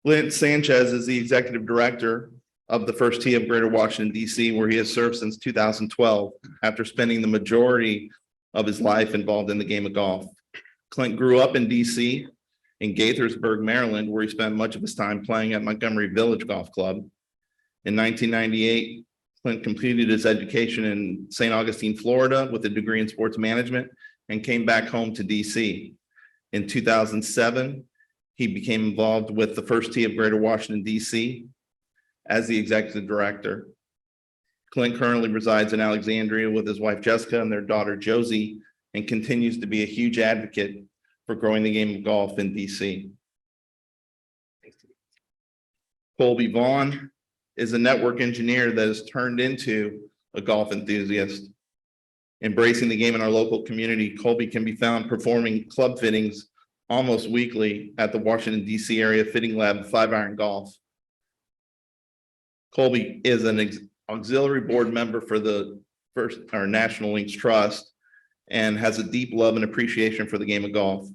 Clint Sanchez is the executive director of the First Tee of Greater Washington, D.C., where he has served since 2012 after spending the majority of his life involved in the game of golf. Clint grew up in D.C. in Gaithersburg, Maryland, where he spent much of his time playing at Montgomery Village Golf Club. In 1998, Clint completed his education in St. Augustine, Florida, with a degree in sports management and came back home to D.C. In 2007, he became involved with the First Tee of Greater Washington, D.C. as the executive director. Clint currently resides in Alexandria with his wife Jessica and their daughter Josie, and continues to be a huge advocate for growing the game of golf in DC. Colby Vaughn is a network engineer that has turned into a golf enthusiast. Embracing the game in our local community, Colby can be found performing club fittings almost weekly at the Washington, D.C. area fitting lab 5-Iron Golf. Colby is an auxiliary board member for the National Links Trust and has a deep love and appreciation for the game of golf.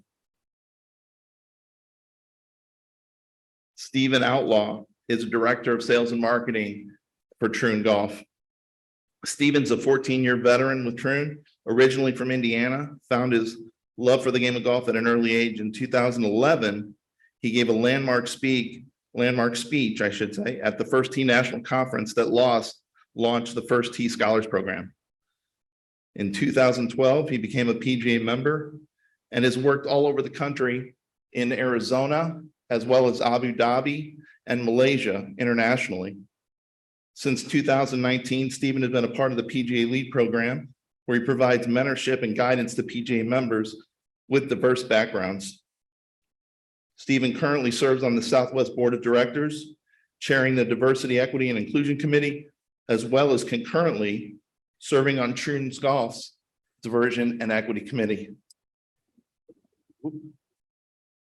Stephen Outlaw is a director of sales and marketing for Troon Golf. Stephen's a 14-year veteran with Troon, originally from Indiana, found his love for the game of golf at an early age. In 2011, he gave a landmark speech, I should say, at the First Tee National Conference that launched the First Tee Scholars Program. In 2012, he became a PGA member and has worked all over the country in Arizona, as well as Abu Dhabi and Malaysia internationally. Since 2019, Stephen has been a part of the PGA Lead program, where he provides mentorship and guidance to PGA members with diverse backgrounds. Stephen currently serves on the Southwest Board of Directors, chairing the Diversity, Equity, and Inclusion Committee, as well as concurrently serving on Troon Golf's Diversion and Equity Committee.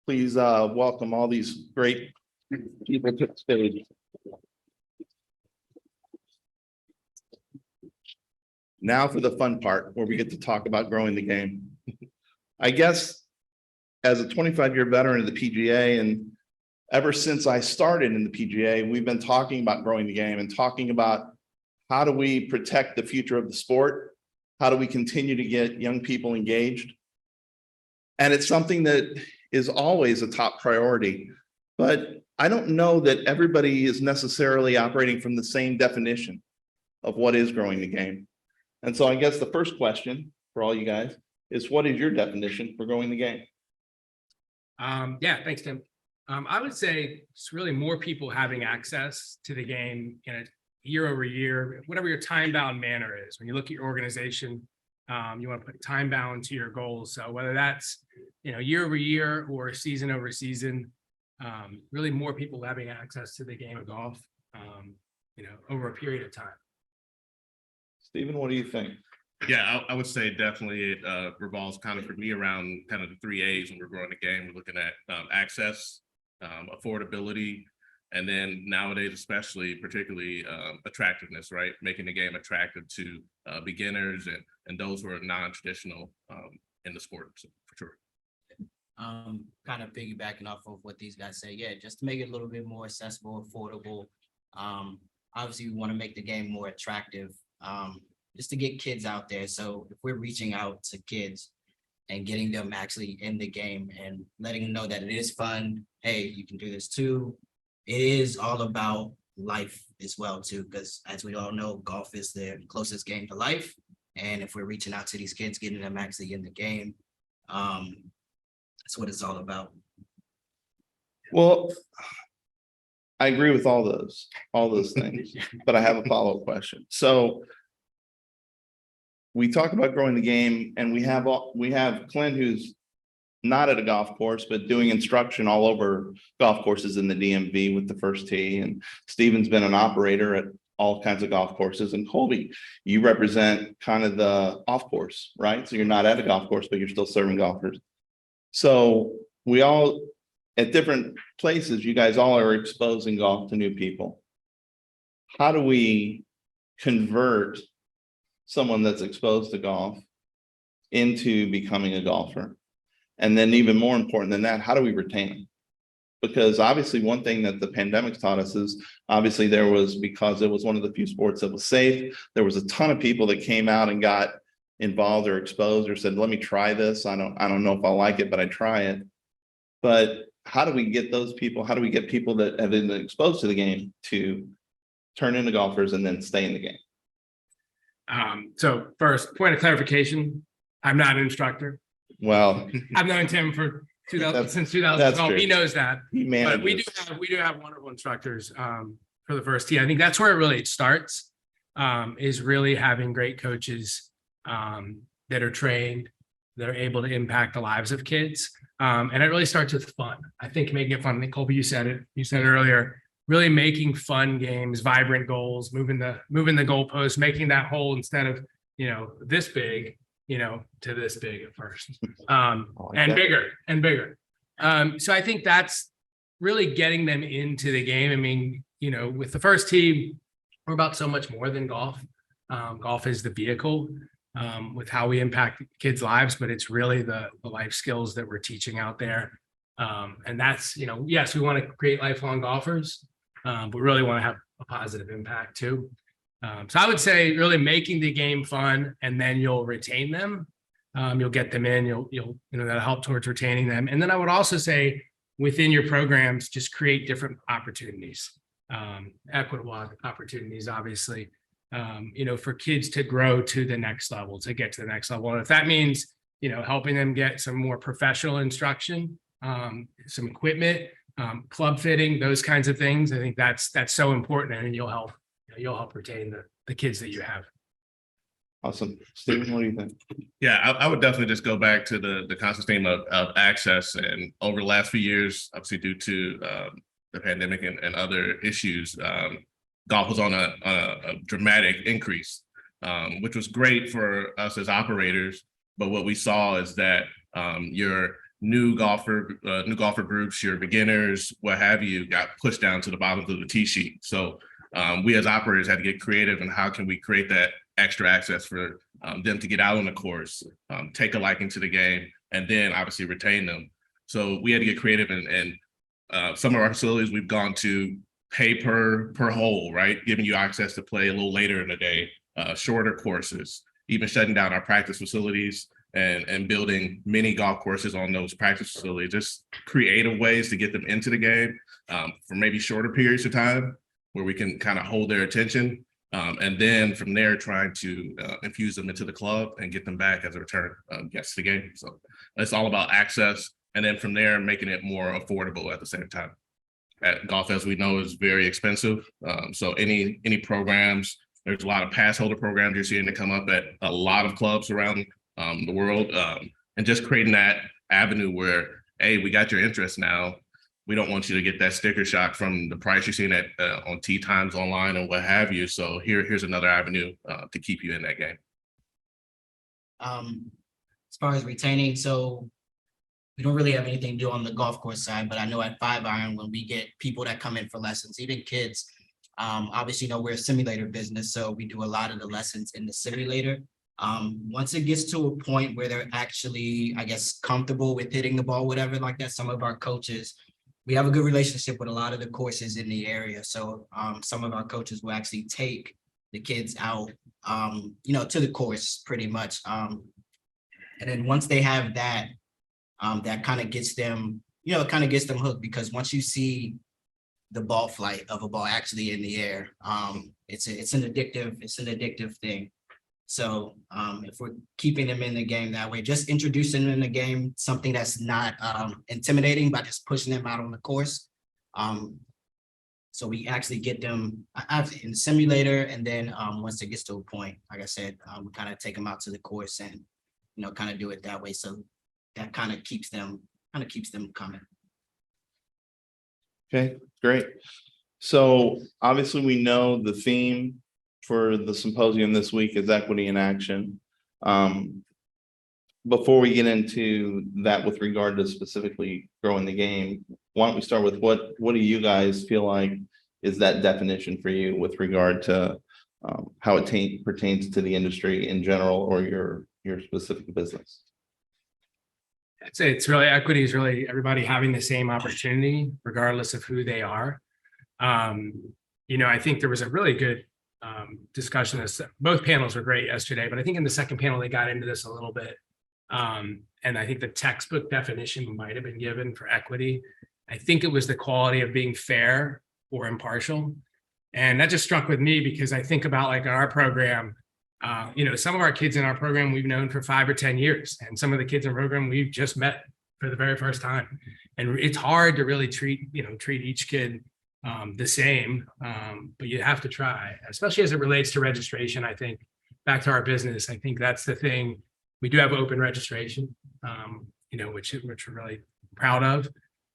Please welcome all these great people to the stage. Now for the fun part, where we get to talk about growing the game. I guess as a 25-year veteran of the PGA, and ever since I started in the PGA, we've been talking about growing the game and talking about how do we protect the future of the sport? How do we continue to get young people engaged? And it's something that is always a top priority, but I don't know that everybody is necessarily operating from the same definition of what is growing the game. And so I guess the first question for all you guys is, what is your definition for growing the game? Yeah, thanks, Tim. I would say it's really more people having access to the game in a year over year, whatever your time-bound manner is. When you look at your organization, you want to put time bound to your goals. So whether that's year over year or season over season, really more people having access to the game of golf, over a period of time. Stephen, what do you think? Yeah, I would say definitely it revolves kind of for me around kind of the 3 A's when we're growing the game. We're looking at access, affordability, and then nowadays, especially particularly attractiveness, right? Making the game attractive to beginners and those who are non-traditional in the sport, for sure. Kind of piggybacking off of what these guys say, yeah, just to make it a little bit more accessible, affordable. Obviously, we want to make the game more attractive, just to get kids out there. So if we're reaching out to kids and getting them actually in the game and letting them know that it is fun, hey, you can do this too. It is all about life as well too, because as we all know, golf is the closest game to life. And if we're reaching out to these kids, getting them actually in the game, that's what it's all about. Well, I agree with all those things, but I have a follow-up question. So we talk about growing the game, and we have Clint, who's not at a golf course, but doing instruction all over golf courses in the DMV with the First Tee. And Stephen's been an operator at all kinds of golf courses. And Colby, you represent kind of the off course, right? So you're not at a golf course, but you're still serving golfers. So we all, at different places, you guys all are exposing golf to new people. How do we convert someone that's exposed to golf into becoming a golfer? And then even more important than that, how do we retain them? Because obviously one thing that the pandemic taught us is obviously there was, because it was one of the few sports that was safe, there was a ton of people that came out and got involved or exposed or said, let me try this. I don't know if I'll like it, but I try it. But how do we get those people? How do we get people that have been exposed to the game to turn into golfers and then stay in the game? So first, point of clarification, I'm not an instructor. Well, I've known Tim for since that's 2012. true. He knows that. he But we manages. do have wonderful instructors for the first tee. I think that's where it really starts, is really having great coaches that are trained, that are able to impact the lives of kids. And it really starts with fun. I think making it fun. I think Colby, you said it earlier. Really making fun games, vibrant goals, moving the goalpost, making that hole instead of this big, to this big at first, and that. bigger and bigger. So I think that's really getting them into the game. I mean, with the first team, we're about so much more than golf. Golf is the vehicle with how we impact kids' lives, but it's really the life skills that we're teaching out there. And that's, yes, we want to create lifelong golfers, but we really want to have a positive impact too. So I would say really making the game fun, and then you'll retain them. You'll get them in, that'll help towards retaining them. And then I would also say within your programs, just create different opportunities, equitable opportunities, obviously, for kids to grow to the next level, to get to the next level. And if that means, helping them get some more professional instruction, some equipment, club fitting, those kinds of things, I think that's so important, and you'll help retain the kids that you have. Awesome. Stephen, what do you think? Yeah, I would definitely just go back to the constant theme of access. And over the last few years, obviously due to the pandemic and other issues, golf was on a dramatic increase, which was great for us as operators. But what we saw is that your new golfer groups, your beginners, what have you, got pushed down to the bottom of the tee sheet. So we as operators had to get creative in how can we create that extra access for them to get out on the course, take a liking to the game, and then obviously retain them. So we had to get creative, and some of our facilities we've gone to pay per hole, right? Giving you access to play a little later in the day, shorter courses, even shutting down our practice facilities and building mini golf courses on those practice facilities, just creative ways to get them into the game for maybe shorter periods of time where we can kind of hold their attention. And then from there, trying to infuse them into the club and get them back as a return guest to the game. So it's all about access. And then from there, making it more affordable at the same time. Golf, as we know, is very expensive. So any programs, there's a lot of pass holder programs you're seeing that come up at a lot of clubs around the world. And just creating that avenue where, hey, we got your interest now. We don't want you to get that sticker shock from the price you're seeing on tee times online and what have you. So here's another avenue to keep you in that game. As far as retaining, so we don't really have anything to do on the golf course side, but I know at 5-iron, when we get people that come in for lessons, even kids, obviously, we're a simulator business, so we do a lot of the lessons in the simulator. Once it gets to a point where they're actually, I guess, comfortable with hitting the ball, whatever like that, some of our coaches, we have a good relationship with a lot of the courses in the area. So some of our coaches will actually take the kids out, to the course pretty much. And then once they have that, that kind of gets them, hooked, because once you see the ball flight of a ball actually in the air, it's an addictive thing. So if we're keeping them in the game that way, just introducing them in the game, something that's not intimidating, by just pushing them out on the course. So we actually get them in the simulator, and then once it gets to a point, like I said, we kind of take them out to the course and kind of do it that way. So that kind of keeps them coming. Okay, great. So obviously we know the theme for the symposium this week is equity in action. Before we get into that with regard to specifically growing the game, why don't we start with what do you guys feel like is that definition for you with regard to how it pertains to the industry in general or your specific business? I'd say it's really equity is really everybody having the same opportunity regardless of who they are. I think there was a really good discussion. Both panels were great yesterday, but I think in the second panel, they got into this a little bit. And I think the textbook definition might have been given for equity. I think it was the quality of being fair or impartial. And that just struck with me because I think about like our program, some of our kids in our program we've known for 5 or 10 years, and some of the kids in the program we've just met for the very first time. And it's hard to really treat each kid the same, but you have to try, especially as it relates to registration. I think back to our business, I think that's the thing. We do have open registration, which we're really proud of,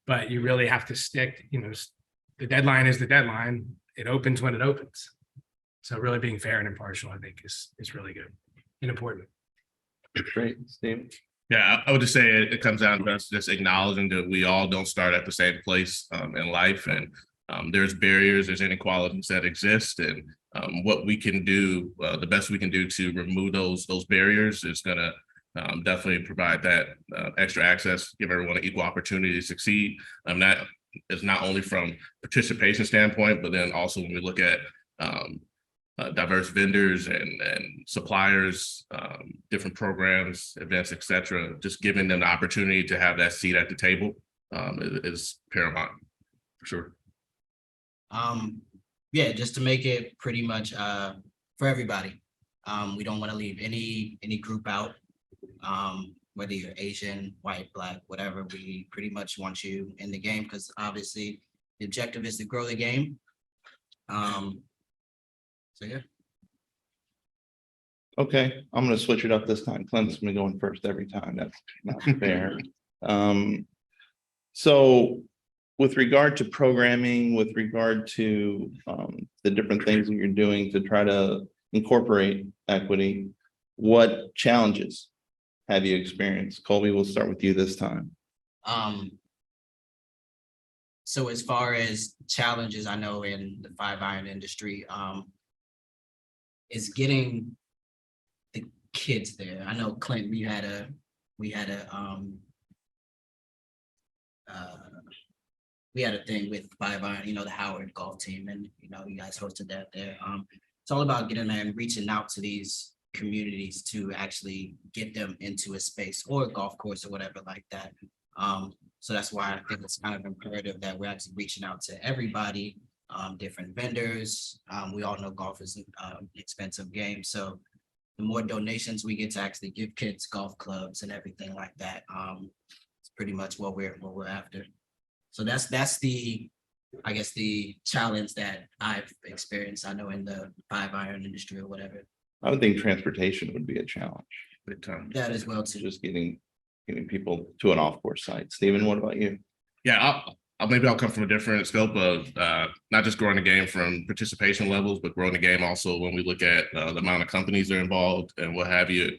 but you really have to stick, the deadline is the deadline. It opens when it opens. So really being fair and impartial, I think is really good and important. Great, Steve. Yeah, I would just say it comes down to us just acknowledging that we all don't start at the same place in life, and there's barriers, there's inequalities that exist, and what we can do, the best we can do to remove those barriers is going to definitely provide that extra access, give everyone an equal opportunity to succeed. That is not only from participation standpoint, but then also when we look at diverse vendors and suppliers, different programs, events, etc. Just giving them the opportunity to have that seat at the table is paramount for sure. Yeah, just to make it pretty much for everybody. We don't want to leave any group out, whether you're Asian, white, black, whatever. We pretty much want you in the game because obviously the objective is to grow the game. So yeah. Okay, I'm gonna switch it up this time. Clint's gonna be going first every time. That's not fair. So with regard to programming, with regard to the different things that you're doing to try to incorporate equity, what challenges have you experienced? Colby, we'll start with you this time. So as far as challenges, I know in the 5-iron industry, is getting the kids there. I know Clint, we had a thing with 5-iron, the Howard golf team, and you guys hosted that there. It's all about getting there and reaching out to these communities to actually get them into a space or a golf course or whatever like that. So that's why I think it's kind of imperative that we're actually reaching out to everybody, different vendors. We all know golf is an expensive game, so the more donations we get to actually give kids golf clubs and everything like that, it's pretty much what we're after. So that's the, I guess, the challenge that I've experienced. I know in the 5-iron industry or whatever. I would think transportation would be a challenge. Big time. That as well too. Just getting people to an off-course site. Stephen, what about you? Yeah, I'll come from a different scope of not just growing the game from participation levels, but growing the game also when we look at the amount of companies that are involved and what have you.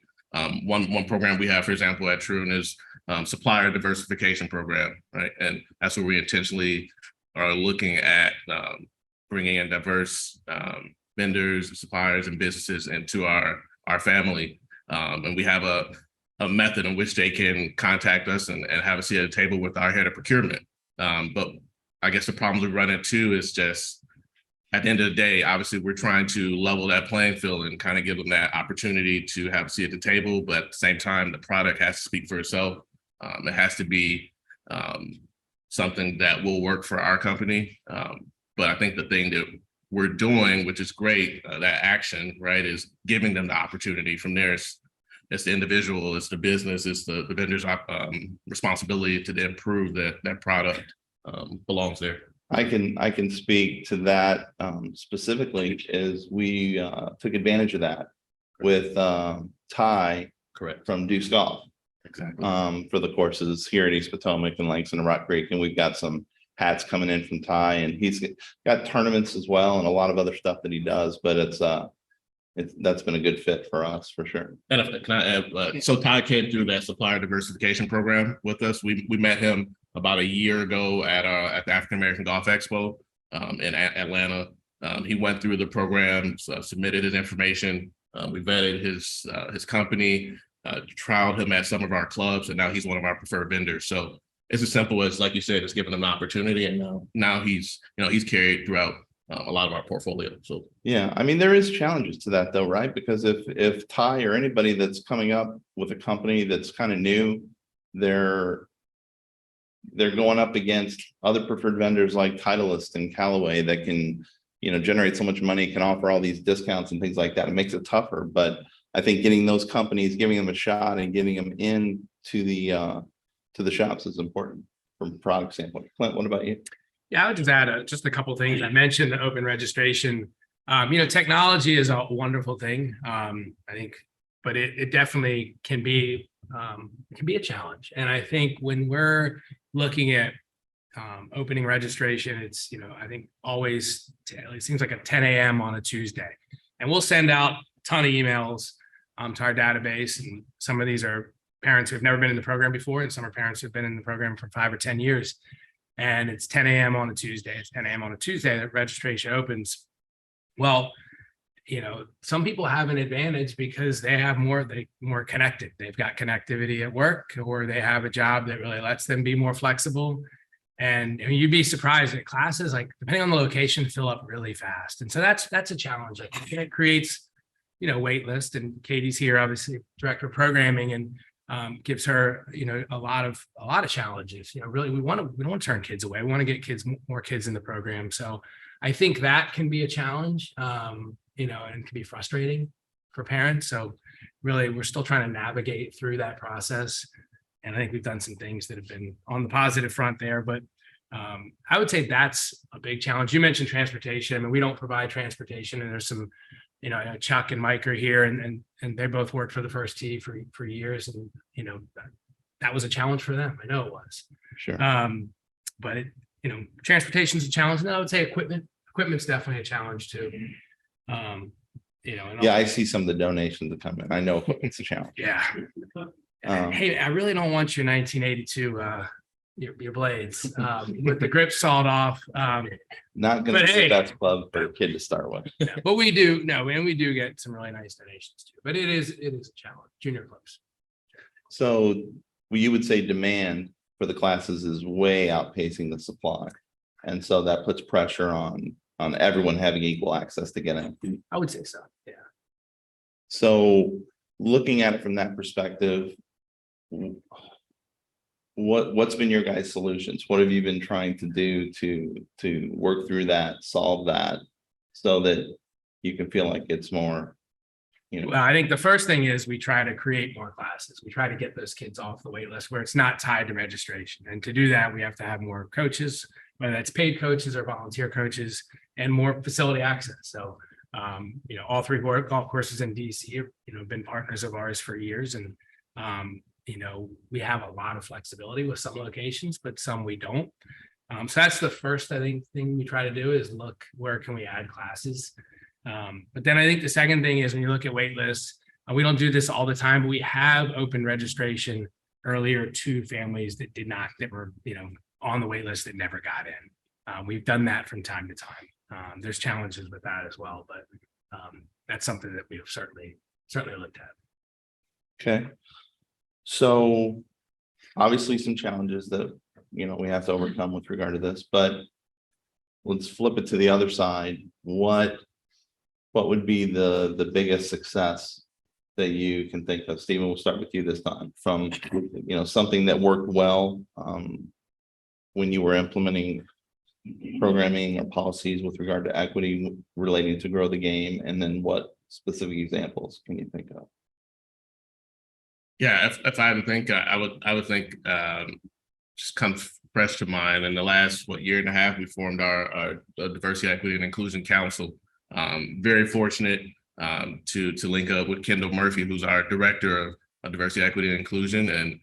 One program we have, for example, at Troon is supplier diversification program, right? And that's where we intentionally are looking at bringing in diverse vendors, suppliers, and businesses into our family. And we have a method in which they can contact us and have a seat at the table with our head of procurement. But I guess the problems we run into is just at the end of the day, obviously we're trying to level that playing field and kind of give them that opportunity to have a seat at the table, but at the same time, the product has to speak for itself. It has to be something that will work for our company. But I think the thing that we're doing, which is great, that action, right, is giving them the opportunity. From there, it's the individual, it's the business, it's the vendor's responsibility to improve that product belongs there. I can speak to that specifically is we took advantage of that with Ty Correct. from Deuce Golf. Exactly. For the courses here at East Potomac and Langston and Rock Creek. And we've got some hats coming in from Ty, and he's got tournaments as well and a lot of other stuff that he does, but that's been a good fit for us for sure. And can I add, so Ty came through that supplier diversification program with us. We met him about a year ago at the African American Golf Expo in Atlanta. He went through the program, submitted his information. We vetted his company. trialed him at some of our clubs, and now he's one of our preferred vendors. So it's as simple as, like you said, it's giving him an opportunity, and now he's carried throughout a lot of our portfolio. So Yeah, I mean, there is challenges to that though, right? Because if Ty or anybody that's coming up with a company that's kind of new, they're going up against other preferred vendors like Titleist and Callaway that can, generate so much money, can offer all these discounts and things like that. It makes it tougher, but I think getting those companies, giving them a shot and getting them in to the shops is important from a product standpoint. Clint, what about you? Yeah, I would just add just a couple of things. I mentioned the open registration. Technology is a wonderful thing. I think, but it definitely can be a challenge. And I think when we're looking at opening registration, it's, I think always, it seems like at 10 a.m. on a Tuesday. And we'll send out a ton of emails to our database. And some of these are parents who have never been in the program before, and some are parents who've been in the program for 5 or 10 years. And it's 10 a.m. on a Tuesday. It's 10 a.m. on a Tuesday that registration opens. Well, some people have an advantage because they have more connected. They've got connectivity at work, or they have a job that really lets them be more flexible. And you'd be surprised at classes, like depending on the location, fill up really fast. And so that's a challenge. I think it creates, wait list. And Katie's here, obviously director of programming, and gives her, a lot of challenges. Really, we don't want to turn kids away. We want to get more kids in the program. So I think that can be a challenge, and can be frustrating for parents. So really, we're still trying to navigate through that process. And I think we've done some things that have been on the positive front there, but I would say that's a big challenge. You mentioned transportation. I mean, we don't provide transportation, and there's some, Chuck and Mike are here, and they both worked for the First Tee for years, and that was a challenge for them. I know it was. Sure. But transportation is a challenge, and I would say equipment's definitely a challenge too. Yeah, I see some of the donations that come in. I know it's a challenge. Yeah. Hey, I really don't want your 1982 your blades with the grip sawed off. Not gonna be the best club for a kid to start with. Yeah, but we do and we do get some really nice donations too. But it is a challenge. Junior clubs. So you would say demand for the classes is way outpacing the supply, and so that puts pressure on everyone having equal access to get in. I would say so. Yeah. So looking at it from that perspective, what's been your guys' solutions? What have you been trying to do to work through that, solve that, so that you can feel like it's more, Well, I think the first thing is we try to create more classes. We try to get those kids off the wait list where it's not tied to registration. And to do that, we have to have more coaches, whether that's paid coaches or volunteer coaches, and more facility access. So, all 3 golf courses in DC have been partners of ours for years. And, we have a lot of flexibility with some locations, but some we don't. So that's the first, I think, thing we try to do is look, where can we add classes? But then I think the second thing is when you look at wait lists, we don't do this all the time, but we have open registration earlier to families that were, on the wait list that never got in. We've done that from time to time. There's challenges with that as well, but that's something that we've certainly looked at. okay. So obviously some challenges that, we have to overcome with regard to this, but let's flip it to the other side. What would be the biggest success that you can think of? Stephen, we'll start with you this time, from, something that worked well when you were implementing programming or policies with regard to equity relating to grow the game, and then what specific examples can you think of? Yeah, if I had to think, I would think just comes fresh to mind. In the last year and a half, we formed our Diversity, Equity, and Inclusion Council. Very fortunate to link up with Kendall Murphy, who's our director of Diversity, Equity, and Inclusion, and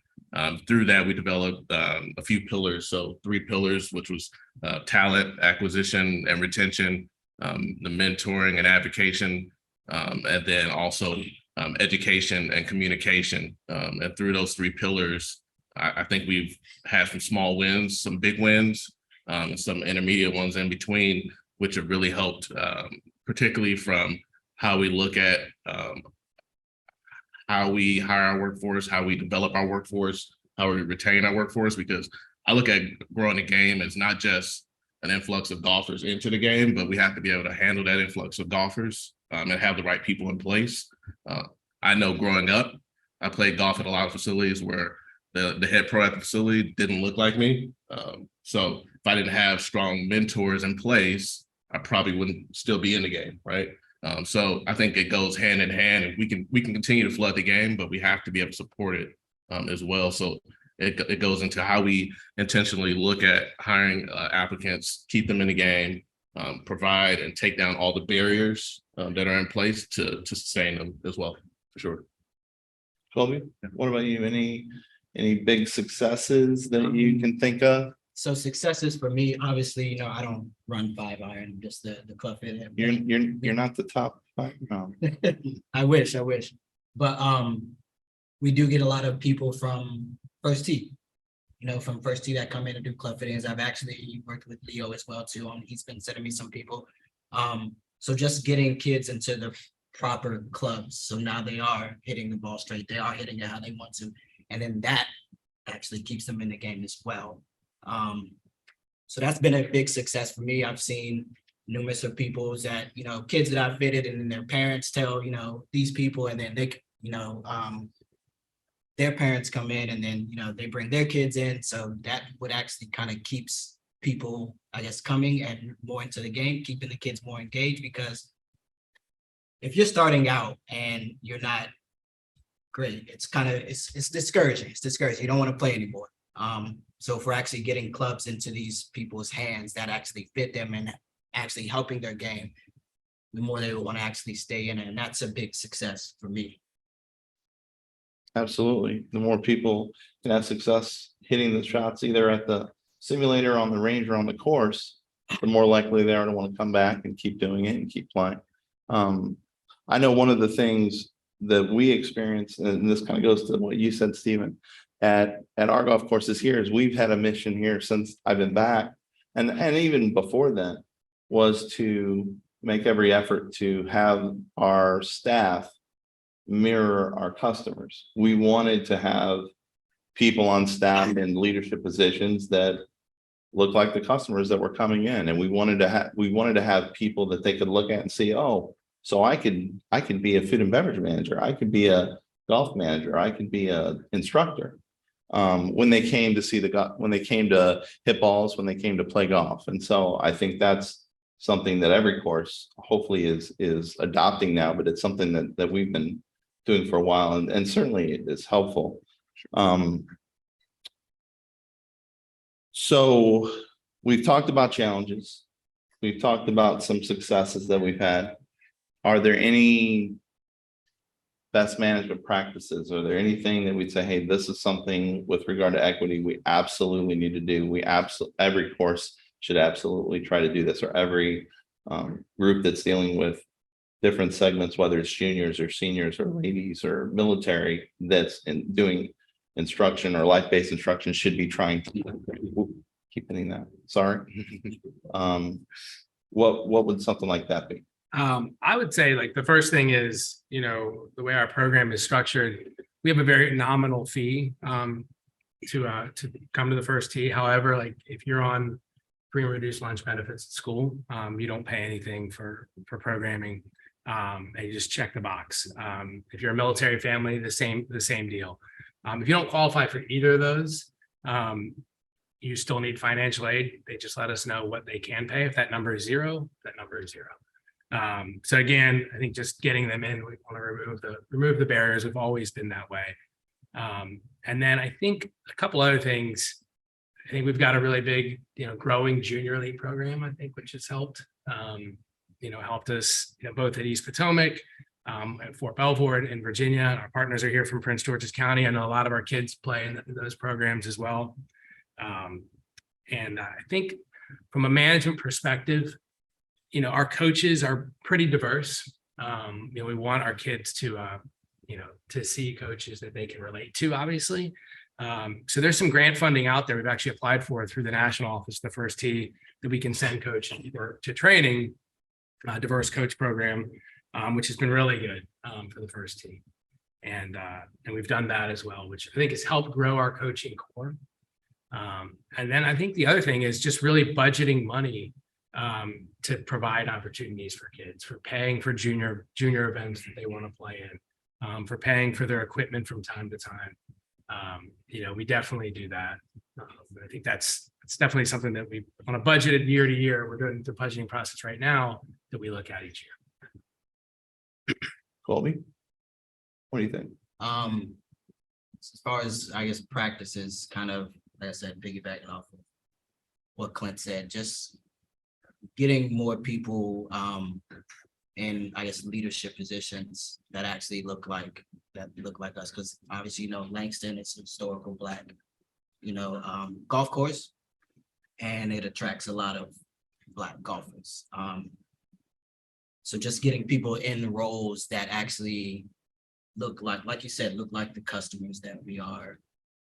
through that we developed a few pillars. So 3 pillars, which was talent acquisition and retention, the mentoring and advocacy, and then also education and communication. And through those 3 pillars, I think we've had some small wins, some big wins, and some intermediate ones in between, which have really helped, particularly from how we look at how we hire our workforce, how we develop our workforce, how we retain our workforce, because I look at growing the game as not just an influx of golfers into the game, but we have to be able to handle that influx of golfers and have the right people in place. I know growing up, I played golf at a lot of facilities where the head pro at the facility didn't look like me. So if I didn't have strong mentors in place, I probably wouldn't still be in the game, right? So I think it goes hand in hand, and we can continue to flood the game, but we have to be able to support it as well. So it goes into how we intentionally look at hiring applicants, keep them in the game, provide and take down all the barriers that are in place to sustain them as well, for sure. Colby, what about you? Any big successes that you can think of? So successes for me, obviously, I don't run 5-iron, just the club fit. You're not the top five, no. I wish, but we do get a lot of people from First Tee, from First Tee that come in and do club fittings. I've actually worked with Leo as well too. He's been sending me some people. So just getting kids into the proper clubs. So now they are hitting the ball straight. They are hitting it how they want to. And then that actually keeps them in the game as well. So that's been a big success for me. I've seen numerous of people that, kids that I've fitted, and then their parents tell, these people, and then they, their parents come in, and then, they bring their kids in. So that would actually kind of keeps people, I guess, coming and more into the game, keeping the kids more engaged, because if you're starting out and you're not great, it's discouraging. It's discouraging. You don't want to play anymore. So if we're actually getting clubs into these people's hands that actually fit them and actually helping their game, the more they will want to actually stay in it. And that's a big success for me. Absolutely. The more people can have success hitting the shots, either at the simulator, on the range, or on the course, the more likely they are to want to come back and keep doing it and keep playing. I know one of the things that we experience, and this kind of goes to what you said, Stephen, at our golf courses here, is we've had a mission here since I've been back, and even before then, was to make every effort to have our staff mirror our customers. We wanted to have people on staff in leadership positions that look like the customers that were coming in, and we wanted to have people that they could look at and see, oh, so I could be a food and beverage manager, I could be a golf manager, I could be a instructor. When they came to hit balls, when they came to play golf. And so I think that's something that every course hopefully is adopting now, but it's something that we've been doing for a while, and certainly it is helpful. So we've talked about challenges. We've talked about some successes that we've had. Are there any best management practices? Are there anything that we'd say, hey, this is something with regard to equity we absolutely need to do? Every course should absolutely try to do this, or every group that's dealing with different segments, whether it's juniors or seniors or ladies or military, that's doing instruction or life-based instruction, should be trying to keep hitting that. Sorry. What would something like that be? I would say, like, the first thing is, the way our program is structured, we have a very nominal fee to come to the First Tee. However, like, if you're on free and reduced lunch benefits at school, you don't pay anything for programming, and you just check the box. If you're a military family, the same deal. If you don't qualify for either of those, you still need financial aid. They just let us know what they can pay. If that number is zero, that number is zero. So again, I think just getting them in, we want to remove the barriers. We've always been that way. And then I think a couple other things. I think we've got a really big, growing junior league program, I think, which has helped. Helped us, both at East Potomac, at Fort Belvoir in Virginia. Our partners are here from Prince George's County. I know a lot of our kids play in those programs as well. And I think from a management perspective, our coaches are pretty diverse. We want our kids to see coaches that they can relate to, obviously. So there's some grant funding out there we've actually applied for through the national office, the First Tee, that we can send coaches to training, diverse coach program, which has been really good for the First Tee. And we've done that as well, which I think has helped grow our coaching core. And then I think the other thing is just really budgeting money to provide opportunities for kids, for paying for junior events that they want to play in, for paying for their equipment from time to time. We definitely do that. I think that's definitely something that we, on a budgeted year to year, we're doing the budgeting process right now that we look at each year. Colby? What do you think? As far as, I guess, practices, kind of, like I said, piggybacking off of what Clint said, just getting more people in, I guess, leadership positions that actually look like us, because obviously, Langston is a historical Black, golf course, and it attracts a lot of Black golfers. So just getting people in roles that actually look like you said, look like the customers that we are,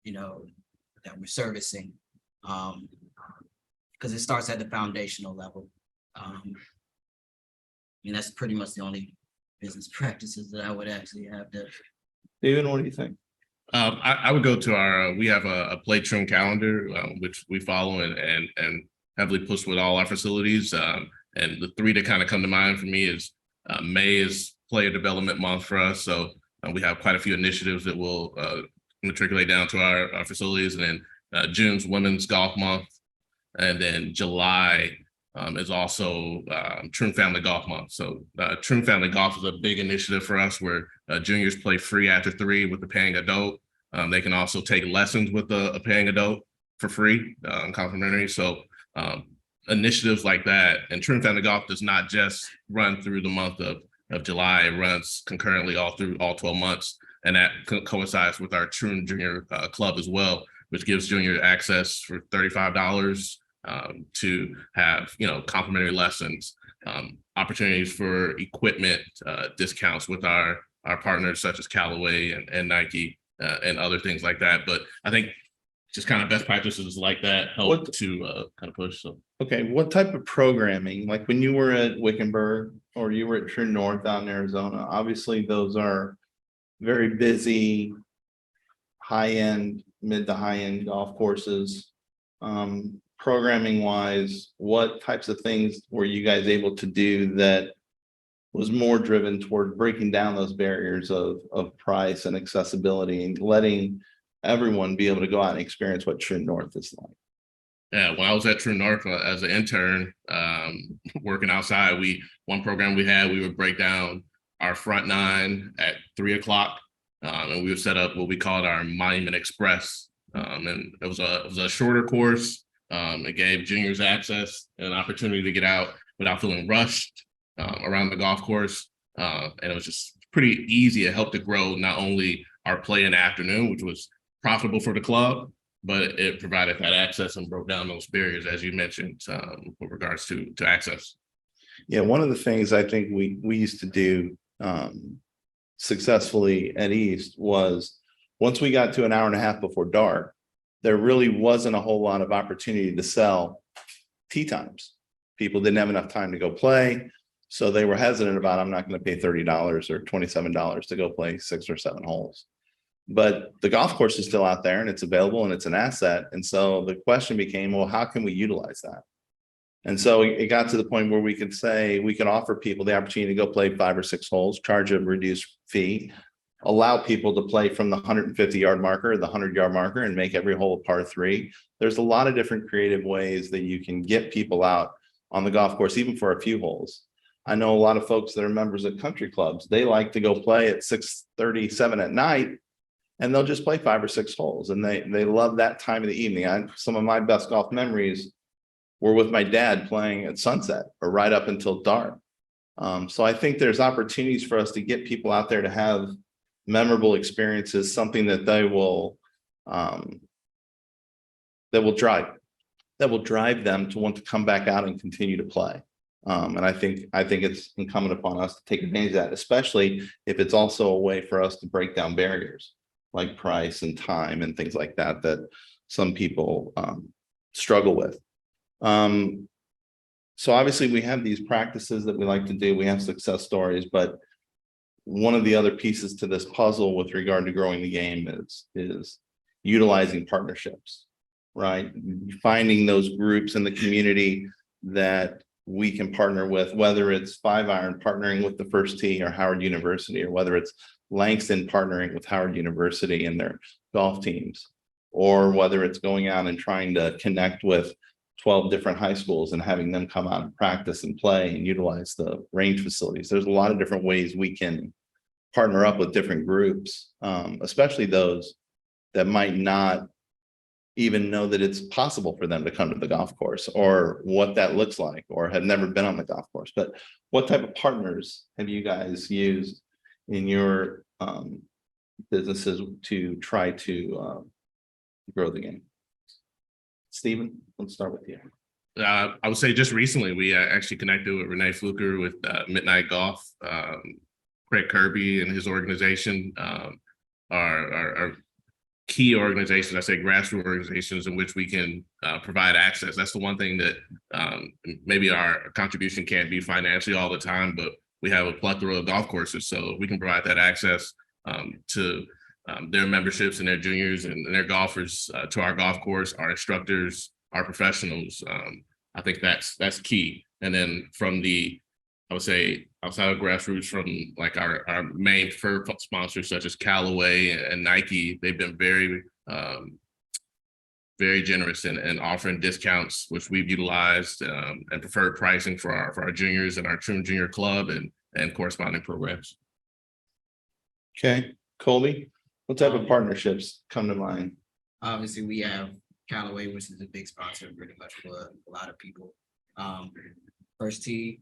that we're servicing. Because it starts at the foundational level. That's pretty much the only business practices that I would actually have there. David, what do you think? I would go to we have a play Troon calendar, which we follow and heavily push with all our facilities. And the three that kind of come to mind for me is May is player development month for us. So we have quite a few initiatives that will matriculate down to our facilities. And then June's women's golf month. And then July is also Troon Family Golf Month. So Troon Family Golf is a big initiative for us where juniors play free after 3 with a paying adult. They can also take lessons with a paying adult for free, complimentary. So initiatives like that. And Troon Family Golf does not just run through the month of July. It runs concurrently all through all 12 months. And that coincides with our Troon Junior Club as well, which gives junior access for $35 to have, complimentary lessons, opportunities for equipment discounts with our partners such as Callaway and Nike and other things like that. But I think just kind of best practices like that help to kind of push. So, okay, what type of programming, like when you were at Wickenburg or you were at Troon North out in Arizona, obviously those are very busy, high-end, mid to high-end golf courses. Programming wise, what types of things were you guys able to do that was more driven toward breaking down those barriers of price and accessibility and letting everyone be able to go out and experience what Troon North is like? Yeah, when I was at Troon North as an intern, working outside, one program we had, we would break down our front 9 at 3 o'clock, and we would set up what we called our Monument Express, and it was a shorter course. It gave juniors access and an opportunity to get out without feeling rushed around the golf course. And it was just pretty easy. It helped to grow not only our play in the afternoon, which was profitable for the club, but it provided that access and broke down those barriers, as you mentioned, with regards to access. Yeah, one of the things I think we used to do successfully at East was once we got to an hour and a half before dark, there really wasn't a whole lot of opportunity to sell tee times. People didn't have enough time to go play. So they were hesitant about, I'm not going to pay $30 or $27 to go play 6 or 7 holes. But the golf course is still out there and it's available and it's an asset. And so the question became, well, how can we utilize that? And so it got to the point where we could say, we could offer people the opportunity to go play 5 or 6 holes, charge a reduced fee, allow people to play from the 150-yard marker, the 100-yard marker, and make every hole a par 3. There's a lot of different creative ways that you can get people out on the golf course, even for a few holes. I know a lot of folks that are members of country clubs. They like to go play at 6:37 at night, and they'll just play 5 or 6 holes, and they love that time of the evening. Some of my best golf memories were with my dad playing at sunset or right up until dark. So I think there's opportunities for us to get people out there to have memorable experiences, something that they will drive them to want to come back out and continue to play. And I think it's incumbent upon us to take advantage of that, especially if it's also a way for us to break down barriers like price and time and things like that, that some people struggle with. So obviously we have these practices that we like to do. We have success stories, but one of the other pieces to this puzzle with regard to growing the game is utilizing partnerships, right? Finding those groups in the community that we can partner with, whether it's 5-iron partnering with the First Tee or Howard University, or whether it's Langston partnering with Howard University and their golf teams, or whether it's going out and trying to connect with 12 different high schools and having them come out and practice and play and utilize the range facilities. There's a lot of different ways we can partner up with different groups, especially those that might not even know that it's possible for them to come to the golf course, or what that looks like, or have never been on the golf course. But what type of partners have you guys used in your businesses to try to grow the game? Stephen, let's start with you. I would say just recently, we actually connected with Renee Fluker with Midnight Golf. Craig Kirby and his organization are key organizations, I say grassroots organizations, in which we can provide access. That's the one thing that maybe our contribution can't be financially all the time, but we have a plethora of golf courses, so we can provide that access to their memberships and their juniors and their golfers to our golf course, our instructors, our professionals. I think that's key. And then from I would say outside of grassroots, from like our main preferred sponsors such as Callaway and Nike, they've been very generous in offering discounts, which we've utilized, and preferred pricing for our juniors and our Troon Junior Club and corresponding programs. Okay, Colby, what type of partnerships come to mind? Obviously, we have Callaway, which is a big sponsor pretty much for a lot of people. First Tee,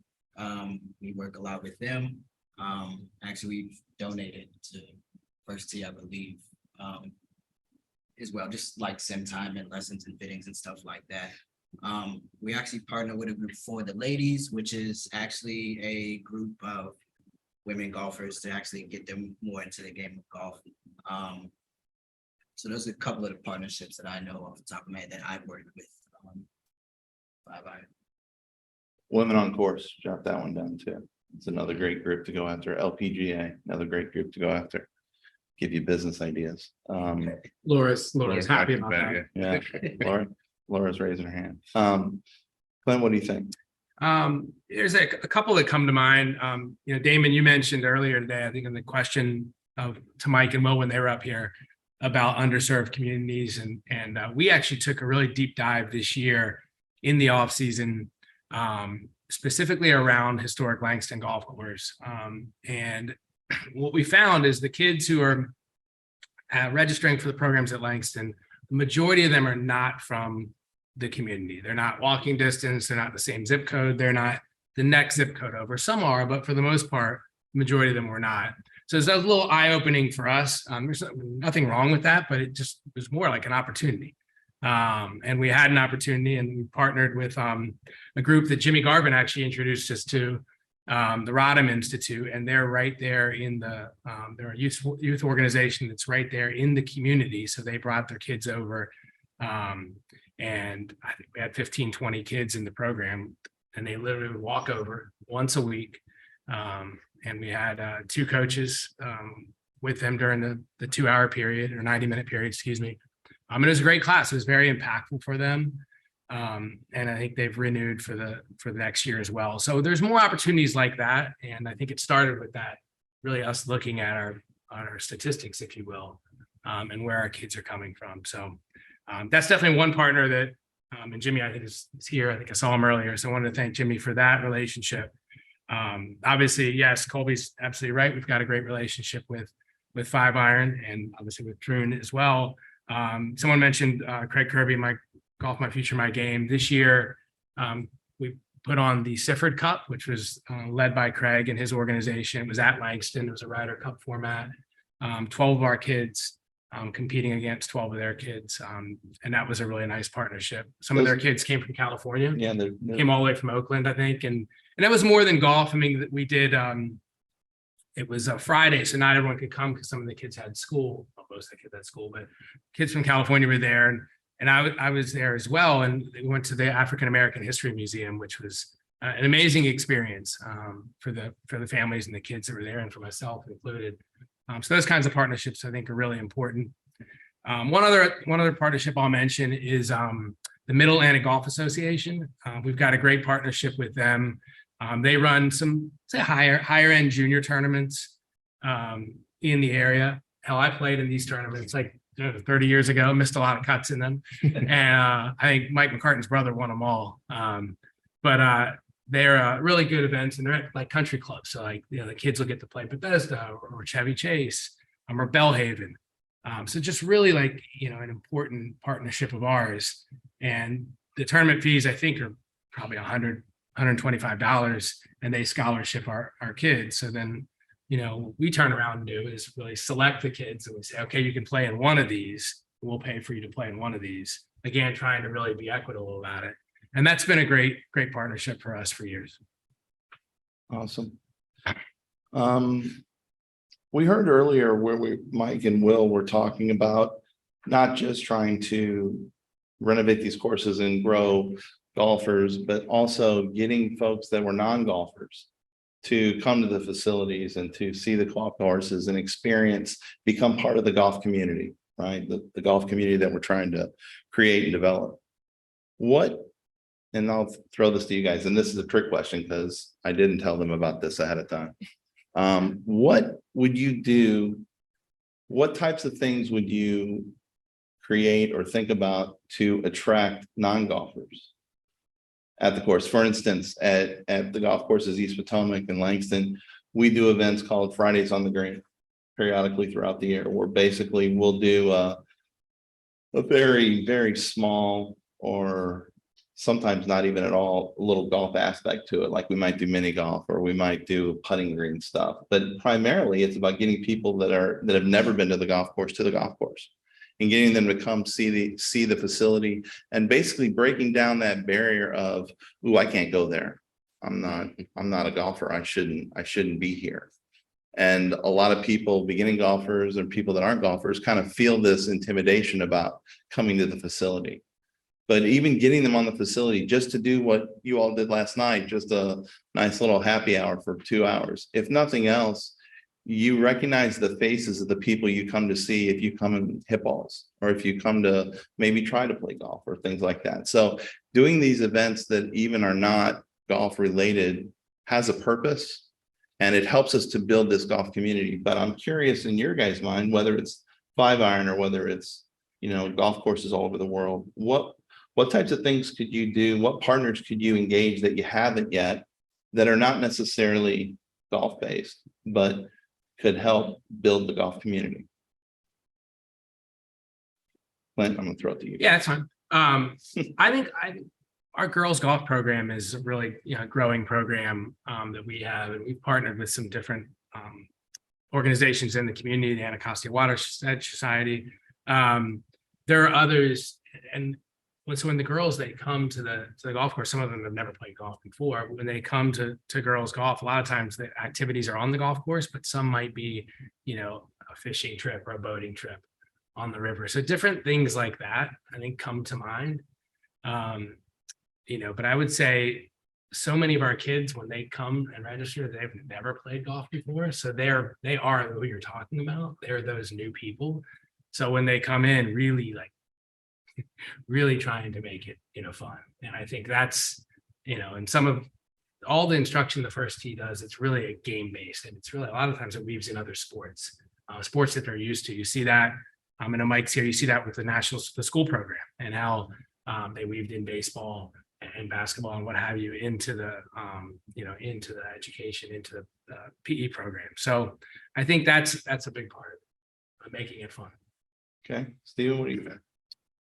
we work a lot with them. Actually, we've donated to First Tee, I believe, as well, just like sim time and lessons and fittings and stuff like that. We actually partner with a group for the ladies, which is actually a group of women golfers to actually get them more into the game of golf. So those are a couple of the partnerships that I know off the top of my head that I've worked with. 5-iron. Women on Course, jot that one down too. It's another great group to go after. LPGA, another great group to go after. Give you business ideas. Laura's happy about that. Yeah, Laura's raising her hand. Glenn, what do you think? There's a couple that come to mind. Damon, you mentioned earlier today, I think in the question to Mike and Will when they were up here about underserved communities, and we actually took a really deep dive this year in the off season, specifically around historic Langston golf course. And what we found is the kids who are registering for the programs at Langston, the majority of them are not from the community. They're not walking distance. They're not the same zip code. They're not the next zip code over. Some are, but for the most part, the majority of them were not. So it's a little eye-opening for us. There's nothing wrong with that, but it just was more like an opportunity. And we had an opportunity, and we partnered with a group that Jimmy Garvin actually introduced us to, the Rodham Institute, and they're right there in they're a youth organization that's right there in the community. So they brought their kids over, and I think we had 15, 20 kids in the program, and they literally would walk over once a week. And we had 2 coaches with them during the 2-hour period, or 90-minute period, excuse me. And it was a great class. It was very impactful for them. And I think they've renewed for the next year as well. So there's more opportunities like that. And I think it started with that, really us looking at our statistics, if you will, and where our kids are coming from. So that's definitely one partner that, and Jimmy, I think is here. I think I saw him earlier. So I wanted to thank Jimmy for that relationship. Obviously, yes, Colby's absolutely right. We've got a great relationship with 5-iron, and obviously with Troon as well. Someone mentioned Craig Kirby, my Golf My Future My Game. This year, we put on the Sifford Cup, which was led by Craig and his organization. It was at Langston. It was a Ryder Cup format. 12 of our kids competing against 12 of their kids. And that was a really nice partnership. Some of their kids came from California. Yeah, came all the way from Oakland, I think. And that was more than golf. I mean, we did, it was a Friday, so not everyone could come because some of the kids had school. Well, most of the kids had school, but kids from California were there. And I was there as well. And we went to the African American History Museum, which was an amazing experience for the families and the kids that were there, and for myself included. So those kinds of partnerships I think are really important. One other partnership I'll mention is the Middle Atlantic Golf Association. We've got a great partnership with them. They run some higher end junior tournaments in the area. Hell, I played in these tournaments like 30 years ago, missed a lot of cuts in them. And I think Mike McCartan's brother won them all. But they're really good events, and they're at like country clubs. So like, the kids will get to play Bethesda or Chevy Chase or Bellhaven. So just really like, an important partnership of ours. And the tournament fees, I think, are probably $125, and they scholarship our kids. So then, what we turn around and do is really select the kids, and we say, okay, you can play in one of these. We'll pay for you to play in one of these. Again, trying to really be equitable about it. And that's been a great partnership for us for years. Awesome. We heard earlier where Mike and Will were talking about not just trying to renovate these courses and grow golfers, but also getting folks that were non-golfers to come to the facilities and to see the golf courses and experience, become part of the golf community, right? The golf community that we're trying to create and develop. And I'll throw this to you guys, and this is a trick question because I didn't tell them about this ahead of time. What would you do? What types of things would you create or think about to attract non-golfers at the course? For instance, at the golf courses, East Potomac and Langston, we do events called Fridays on the Green periodically throughout the year, where basically we'll do a very, very small, or sometimes not even at all, a little golf aspect to it. Like we might do mini golf, or we might do putting green stuff, but primarily it's about getting people that have never been to the golf course and getting them to come see the facility, and basically breaking down that barrier of, ooh, I can't go there. I'm not a golfer. I shouldn't be here. And a lot of people, beginning golfers and people that aren't golfers, kind of feel this intimidation about coming to the facility. But even getting them on the facility just to do what you all did last night, just a nice little happy hour for 2 hours. If nothing else, you recognize the faces of the people you come to see if you come and hit balls, or if you come to maybe try to play golf or things like that. So doing these events that even are not golf related has a purpose, and it helps us to build this golf community. But I'm curious, in your guys' mind, whether it's 5-iron or whether it's, golf courses all over the world, what types of things could you do? What partners could you engage that you haven't yet, that are not necessarily golf based, but could help build the golf community? Clint, I'm gonna throw it to you. Yeah, that's fine. I think our girls golf program is a really growing program that we have, and we've partnered with some different organizations in the community, the Anacostia Watershed Society. There are others, and so when the girls, they come to the golf course, some of them have never played golf before. When they come to girls golf, a lot of times the activities are on the golf course, but some might be, a fishing trip or a boating trip on the river. So different things like that, I think, come to mind. But I would say so many of our kids, when they come and register, they've never played golf before. So they are who you're talking about. They're those new people. So when they come in, really trying to make it, fun. And I think that's, and some of all the instruction the first tee does, it's really a game based, and it's really a lot of times it weaves in other sports that they're used to. You see that, I know Mike's here, you see that with the school program, and how they weaved in baseball and basketball and what have you into the, into the education, into the PE program. So I think that's a big part of making it fun. Okay, Steven, what do you think?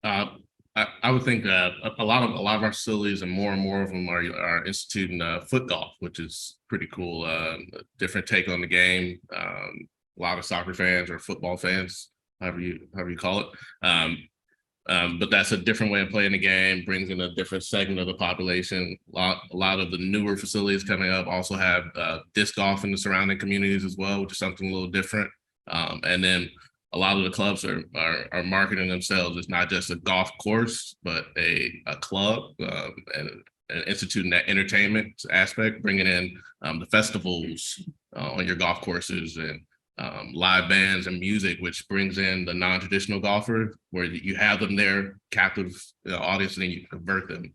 I would think a lot of our facilities, and more of them are instituting foot golf, which is pretty cool. Different take on the game. A lot of soccer fans or football fans, however you call it. But that's a different way of playing the game, brings in a different segment of the population. A lot of the newer facilities coming up also have disc golf in the surrounding communities as well, which is something a little different. And then a lot of the clubs are marketing themselves as not just a golf course, but a club, and instituting that entertainment aspect, bringing in the festivals on your golf courses and live bands and music, which brings in the non-traditional golfer, where you have them there, captive audience, and then you convert them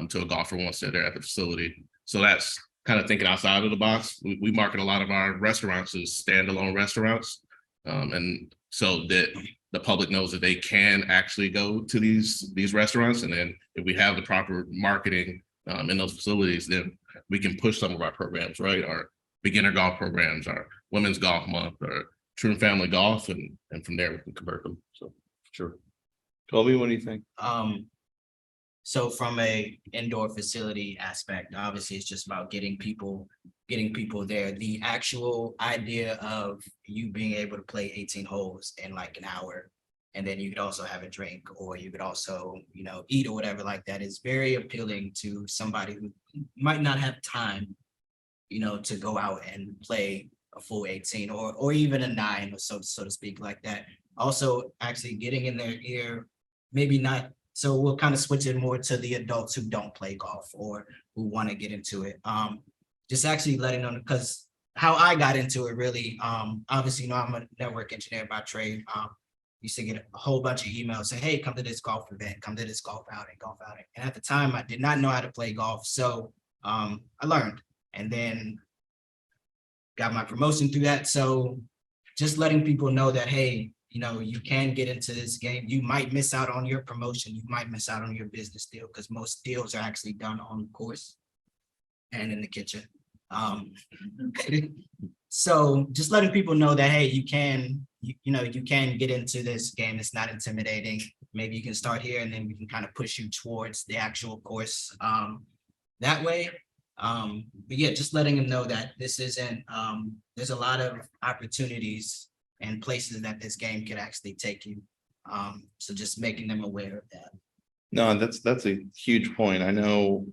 to a golfer once they're there at the facility. So that's kind of thinking outside of the box. We market a lot of our restaurants as standalone restaurants, and so that the public knows that they can actually go to these restaurants. And then if we have the proper marketing in those facilities, then we can push some of our programs, right? Our beginner golf programs, our women's golf month, or Troon Family Golf, and from there we can convert them. So sure. Colby, what do you think? So from a indoor facility aspect, obviously it's just about getting people there. The actual idea of you being able to play 18 holes in like an hour, and then you could also have a drink, or you could also, eat or whatever like that, is very appealing to somebody who might not have time, to go out and play a full 18 or even a 9 or so to speak like that. Also actually getting in their ear, maybe not. So we'll kind of switch it more to the adults who don't play golf or who want to get into it. Just actually letting them, because how I got into it really, obviously, I'm a network engineer by trade. Used to get a whole bunch of emails saying, hey, come to this golf event, come to this golf outing. And at the time I did not know how to play golf. So I learned and then got my promotion through that. So just letting people know that, hey, you can get into this game. You might miss out on your promotion. You might miss out on your business deal, because most deals are actually done on the course and in the kitchen. So just letting people know that, hey, you can get into this game. It's not intimidating. Maybe you can start here and then we can kind of push you towards the actual course that way. But yeah, just letting them know that this isn't, there's a lot of opportunities and places that this game could actually take you. So just making them aware of that. No, that's a huge point. I know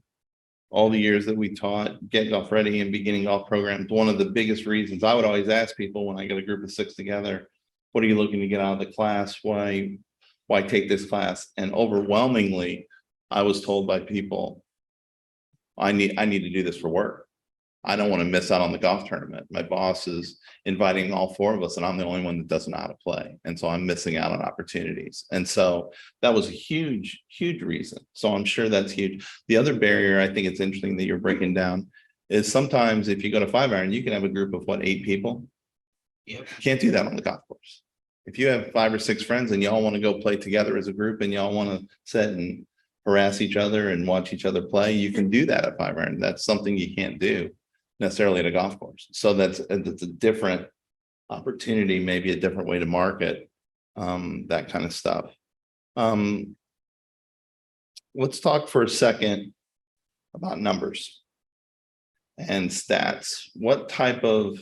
all the years that we taught Get Golf Ready and beginning golf programs, one of the biggest reasons I would always ask people when I get a group of 6 together, what are you looking to get out of the class? Why take this class? And overwhelmingly, I was told by people, I need to do this for work. I don't want to miss out on the golf tournament. My boss is inviting all 4 of us, and I'm the only one that doesn't know how to play. And so I'm missing out on opportunities. And so that was a huge, huge reason. So I'm sure that's huge. The other barrier I think it's interesting that you're breaking down is sometimes if you go to 5-iron, you can have a group of 8 people. Yep. You can't do that on the golf course. If you have 5 or 6 friends and y'all want to go play together as a group and y'all want to sit and harass each other and watch each other play, you can do that at 5-iron. That's something you can't do necessarily at a golf course. So that's a different opportunity, maybe a different way to market that kind of stuff. Let's talk for a second about numbers and stats. What type of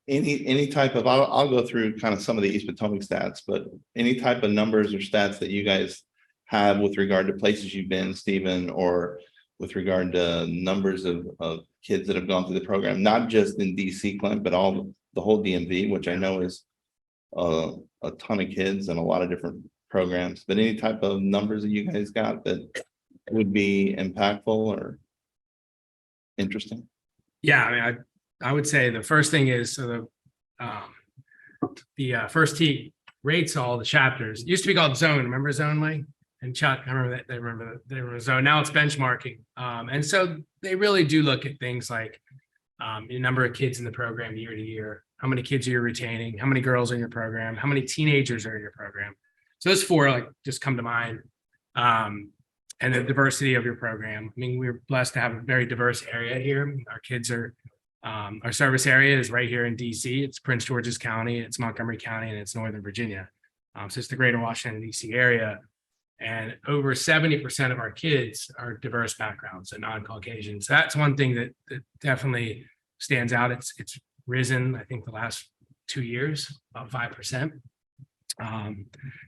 any type of, I'll go through kind of some of the East Potomac stats, but any type of numbers or stats that you guys have with regard to places you've been, Stephen, or with regard to numbers of kids that have gone through the program, not just in DC, Clint, but the whole DMV, which I know is a ton of kids and a lot of different programs, but any type of numbers that you guys got that would be impactful or interesting? Yeah, I mean, I would say the first thing is, so the first tee rates all the chapters. It used to be called Zone. Remember Zone, Mike? And Chuck, I remember that they were Zone. Now it's benchmarking. And so they really do look at things like the number of kids in the program year to year, how many kids are you retaining, how many girls are in your program, how many teenagers are in your program. So those 4 just come to mind. And the diversity of your program. I mean, we're blessed to have a very diverse area here. Our kids are, our service area is right here in DC. It's Prince George's County, it's Montgomery County, and it's Northern Virginia. So it's the greater Washington, DC area. And over 70% of our kids are diverse backgrounds and non-Caucasian. So that's one thing that definitely stands out. It's risen, I think, the last 2 years, about 5%.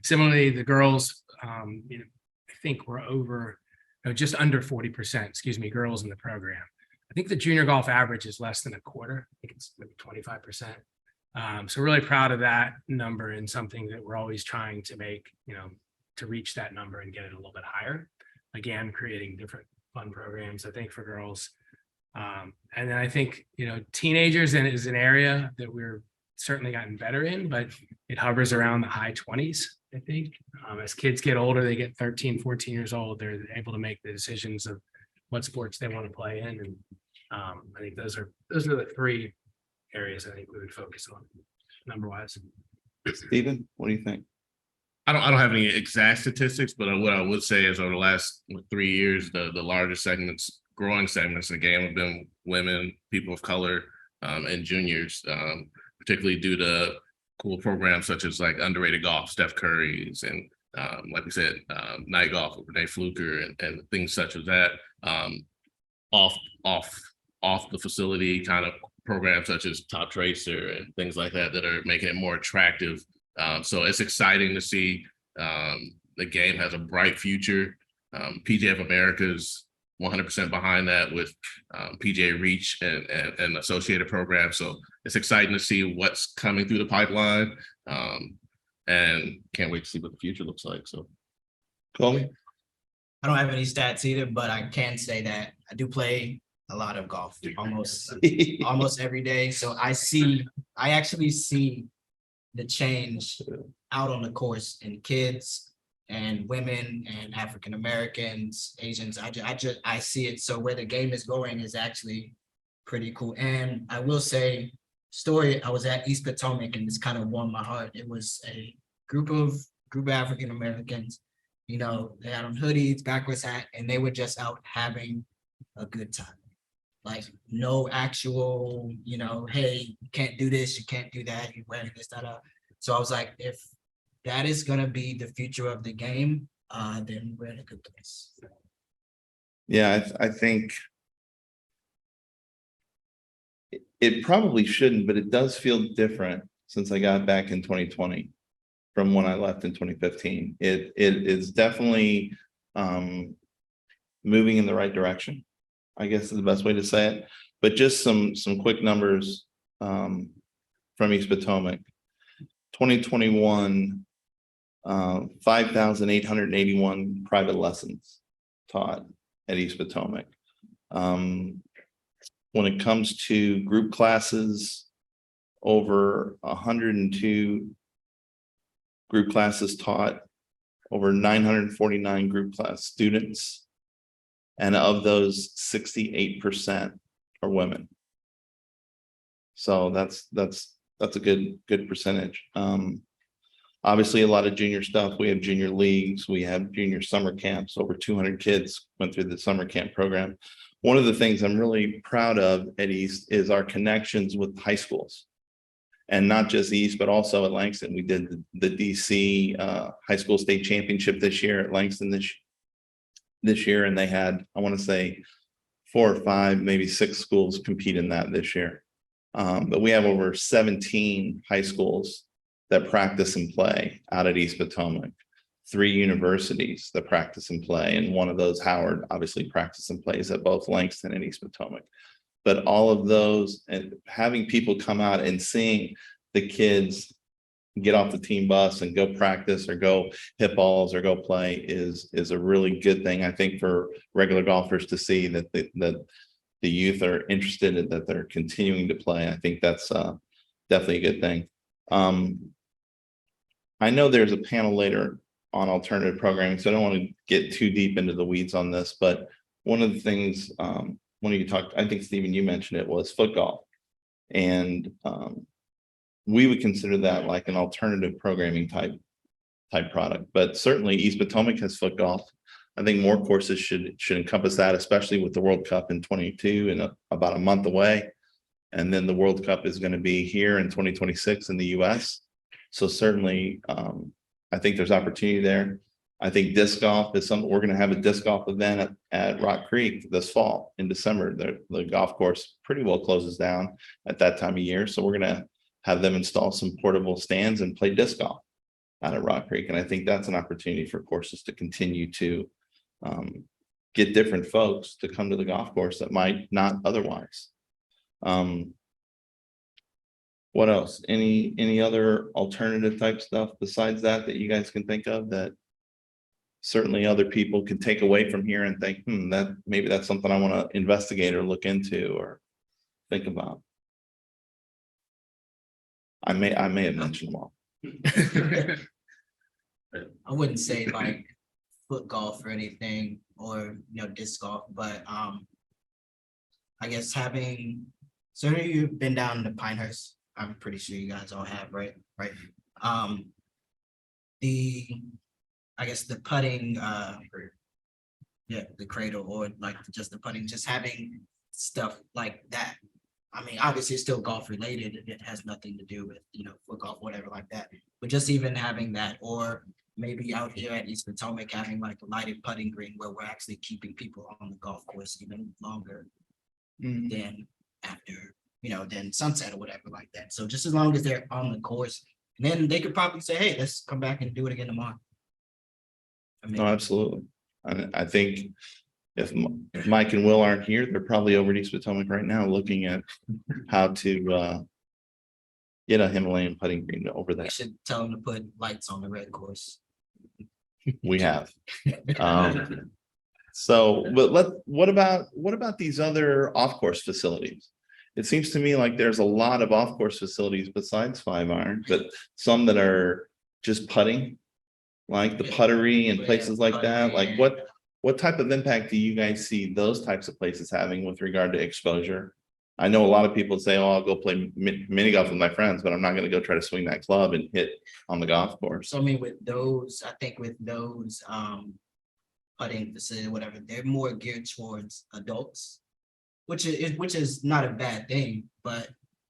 Similarly, the girls, I think we're over, just under 40%, girls in the program. I think the junior golf average is less than a quarter. I think it's maybe 25%. So really proud of that number, and something that we're always trying to make, to reach that number and get it a little bit higher. Again, creating different fun programs, I think, for girls. And then I think, teenagers is an area that we're certainly gotten better in, but it hovers around the high 20s, I think. As kids get older, they get 13, 14 years old, they're able to make the decisions of what sports they want to play in. And I think those are the three areas I think we would focus on number wise. Stephen, what do you think? I don't have any exact statistics, but what I would say is over the last 3 years, the largest segments, growing segments in the game have been women, people of color, and juniors, particularly due to cool programs such as like Underrated Golf, Steph Curry's, and like we said, Night Golf with Renee Fluker, and things such as that. Off the facility kind of programs such as Top Tracer and things like that are making it more attractive. So it's exciting to see the game has a bright future. PGA of America's 100% behind that with PGA Reach and associated programs. So it's exciting to see what's coming through the pipeline, and can't wait to see what the future looks like. So, Colby? I don't have any stats either, but I can say that I do play a lot of golf, almost every day. So I actually see the change out on the course in kids and women and African Americans, Asians. I see it. So where the game is going is actually pretty cool. And I will say, I was at East Potomac and this kind of warmed my heart. It was a group of African Americans. They had on hoodies, backwards hat, and they were just out having a good time. Like no actual, hey, you can't do this, you can't do that, you're wearing this, that. So I was like, if that is gonna be the future of the game, then we're in a good place. Yeah, I think it probably shouldn't, but it does feel different since I got back in 2020 from when I left in 2015. It is definitely moving in the right direction, I guess is the best way to say it. But just some quick numbers from East Potomac. 2021, 5,881 private lessons taught at East Potomac. When it comes to group classes, over 102 group classes taught, over 949 group class students. And of those, 68% are women. So that's a good percentage. Obviously a lot of junior stuff. We have junior leagues, we have junior summer camps. Over 200 kids went through the summer camp program. One of the things I'm really proud of at East is our connections with high schools. And not just East, but also at Langston. We did the DC high school state championship this year at Langston this year, and they had, I want to say, 4 or 5, maybe 6 schools compete in that this year. But we have over 17 high schools that practice and play out at East Potomac, 3 universities that practice and play, and one of those, Howard, obviously practice and plays at both Langston and East Potomac. But all of those, and having people come out and seeing the kids get off the team bus and go practice or go hit balls or go play is a really good thing, I think, for regular golfers to see that the youth are interested and that they're continuing to play. I think that's definitely a good thing. I know there's a panel later on alternative programming, so I don't want to get too deep into the weeds on this, but one of the things when you talked, I think, Stephen, you mentioned it, was foot golf. And we would consider that like an alternative programming type product. But certainly East Potomac has foot golf. I think more courses should encompass that, especially with the World Cup in 22 and about a month away. And then the World Cup is going to be here in 2026 in the US. So certainly I think there's opportunity there. I think disc golf is something. We're going to have a disc golf event at Rock Creek this fall in December. The golf course pretty well closes down at that time of year. So we're going to have them install some portable stands and play disc golf out at Rock Creek. And I think that's an opportunity for courses to continue to get different folks to come to the golf course that might not otherwise. What else? Any other alternative type stuff besides that you guys can think of that certainly other people can take away from here and think, that maybe that's something I want to investigate or look into or think about. I may have mentioned them all. I wouldn't say like foot golf or anything, or disc golf, but I guess so you've been down to Pinehurst. I'm pretty sure you guys all have, right? Right. I guess the putting, the cradle, or like just the putting, just having stuff like that. I mean, obviously it's still golf related. It has nothing to do with, foot golf, whatever like that. But just even having that, or maybe out here at East Potomac, having like a lighted putting green where we're actually keeping people on the golf course even longer than after, than sunset or whatever like that. So just as long as they're on the course, then they could probably say, hey, let's come back and do it again tomorrow. I mean, No, absolutely. I think if Mike and Will aren't here, they're probably over at East Potomac right now looking at how to get a Himalayan putting green over there. we should tell them to put lights on the red course. We have. So, but what about these other off-course facilities? It seems to me like there's a lot of off-course facilities besides 5-iron, but some that are just putting, like the puttery and places like that. Like what type of impact do you guys see those types of places having with regard to exposure? I know a lot of people say, oh, I'll go play mini golf with my friends, but I'm not going to go try to swing that club and hit on the golf course. So I mean, I think with those putting facility, whatever, they're more geared towards adults, which is not a bad thing, but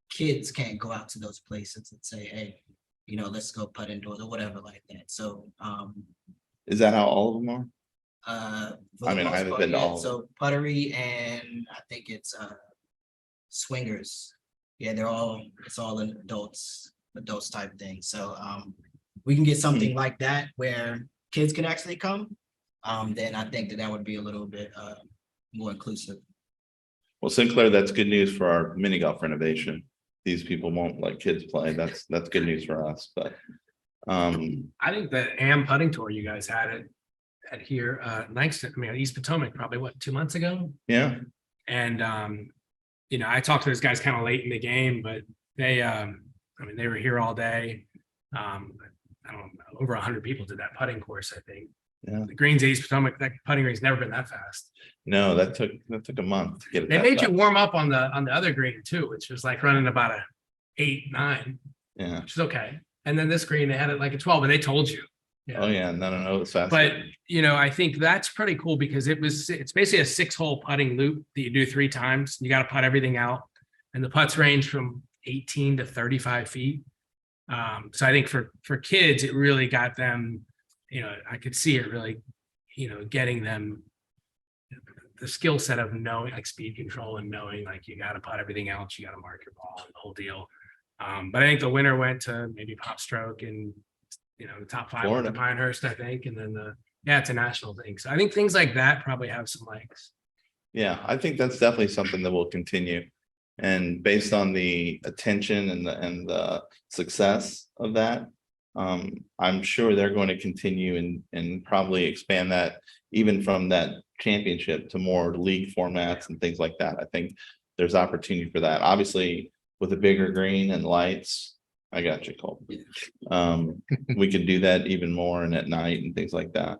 kids can't go out to those places and say, hey, let's go putt indoors or whatever like that. So Is that how all of them are? for the I mean, I most haven't part, been to yeah. all of So puttery, and I think it's swingers. Yeah, it's all an adults type thing. So we can get something like that where kids can actually come. Then I think that would be a little bit more inclusive. Well, Sinclair, that's good news for our mini golf renovation. These people won't let kids play. That's good news for us, but I think the AM putting tour you guys had at here, Langston, East Potomac, probably 2 months ago. yeah, And, I talked to those guys kind of late in the game, but they were here all day. I don't know, over 100 people did that putting course, I think. Yeah. The greens at East Potomac, that putting green's never been that fast. no, that took a month to get it. They that made you fast. warm up on the other green too, which was like running about a 8, 9, Yeah. which is okay. And then this green, they had it like a 12, and they told you. Oh yeah, no, it's fast. But I think that's pretty cool because it's basically a 6-hole putting loop that you do 3 times. You got to putt everything out, and the putts range from 18 to 35 feet. So I think for kids, it really got them. I could see it really, getting them the skill set of knowing like speed control and knowing like you got to putt everything else, you got to mark your ball and the whole deal. But I think the winner went to maybe Pop Stroke and the top 5 Florida. to Pinehurst, I think, and then it's a national thing. So I think things like that probably have some legs. Yeah, I think that's definitely something that will continue. And based on the attention and the success of that, I'm sure they're going to continue and probably expand that even from that championship to more league formats and things like that. I think there's opportunity for that. Obviously, with a bigger green and lights, I got you, Cole. We could do that even more and at night and things like that.